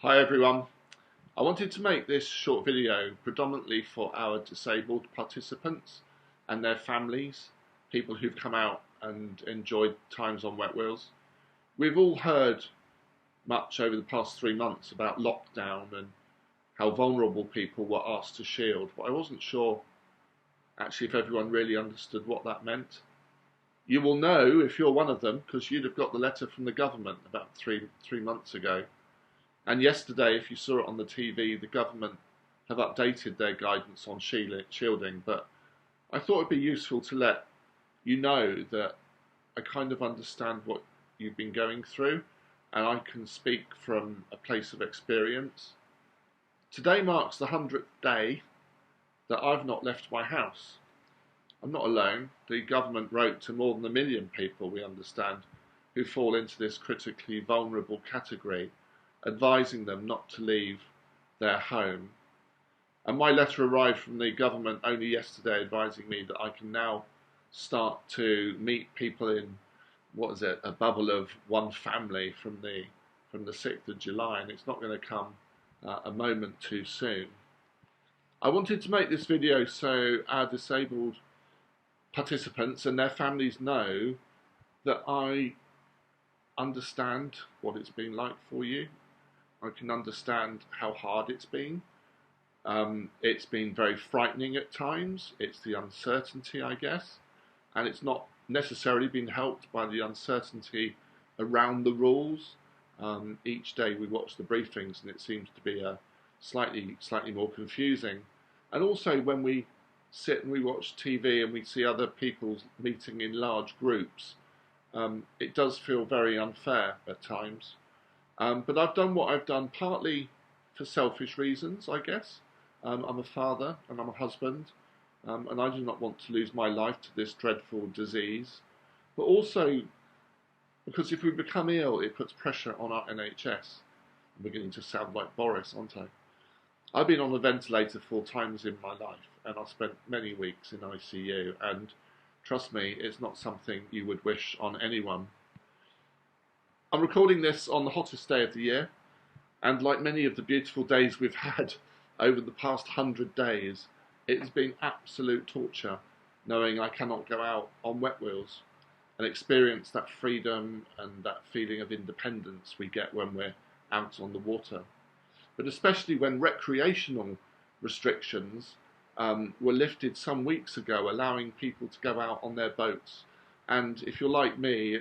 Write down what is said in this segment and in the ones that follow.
Hi everyone. I wanted to make this short video predominantly for our disabled participants and their families, people who've come out and enjoyed times on Wetwheels. We've all heard much over the past 3 months about lockdown and how vulnerable people were asked to shield, but I wasn't sure actually if everyone really understood what that meant. You will know if you're one of them because you'd have got the letter from the government about three months ago. And yesterday, if you saw it on the TV, the government have updated their guidance on shielding. But I thought it'd be useful to let you know that I kind of understand what you've been going through, and I can speak from a place of experience. Today marks the 100th day that I've not left my house. I'm not alone. The government wrote to more than 1 million people, we understand, who fall into this critically vulnerable category, advising them not to leave their home. And my letter arrived from the government only yesterday, advising me that I can now start to meet people in, a bubble of one family from the 6th of July, and it's not going to come a moment too soon. I wanted to make this video so our disabled participants and their families know that I understand what it's been like for you. I can understand how hard it's been. It's been very frightening at times. It's the uncertainty, I guess, and it's not necessarily been helped by the uncertainty around the rules. Each day we watch the briefings and it seems to be slightly more confusing. And also when we sit and we watch TV and we see other people meeting in large groups, it does feel very unfair at times. But I've done what I've done partly for selfish reasons, I guess. I'm a father and I'm a husband, and I do not want to lose my life to this dreadful disease. But also because if we become ill, it puts pressure on our NHS. I'm beginning to sound like Boris, aren't I? I've been on a ventilator 4 times in my life, and I've spent many weeks in ICU, and trust me, it's not something you would wish on anyone. I'm recording this on the hottest day of the year, and like many of the beautiful days we've had over the past 100 days, it has been absolute torture knowing I cannot go out on Wetwheels and experience that freedom and that feeling of independence we get when we're out on the water. But especially when recreational restrictions were lifted some weeks ago, allowing people to go out on their boats. And if you're like me,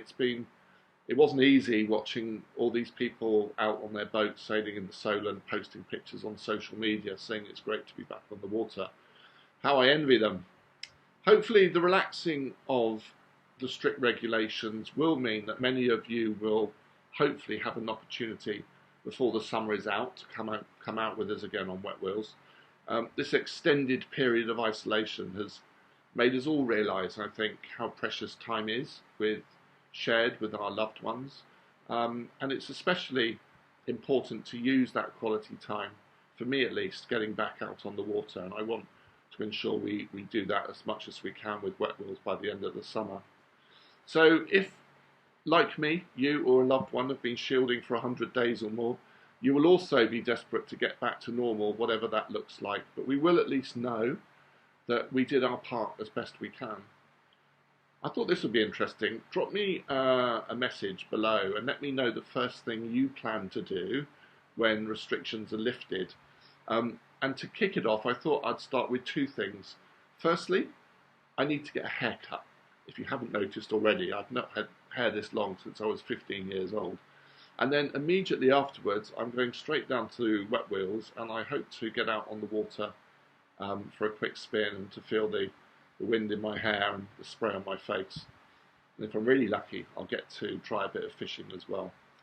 it wasn't easy watching all these people out on their boats sailing in the Solent, posting pictures on social media saying it's great to be back on the water. How I envy them. Hopefully the relaxing of the strict regulations will mean that many of you will hopefully have an opportunity before the summer is out to come out with us again on Wetwheels. This extended period of isolation has made us all realise, I think, how precious time is shared with our loved ones, and it's especially important to use that quality time, for me at least, getting back out on the water, and I want to ensure we do that as much as we can with Wetwheels by the end of the summer. So if, like me, you or a loved one have been shielding for 100 days or more, you will also be desperate to get back to normal, whatever that looks like, but we will at least know that we did our part as best we can. I thought this would be interesting. Drop me a message below and let me know the first thing you plan to do when restrictions are lifted. And to kick it off, I thought I'd start with 2 things. Firstly, I need to get a haircut. If you haven't noticed already, I've not had hair this long since I was 15 years old. And then immediately afterwards, I'm going straight down to Wetwheels, and I hope to get out on the water for a quick spin and to feel the wind in my hair and the spray on my face. And if I'm really lucky, I'll get to try a bit of fishing as well.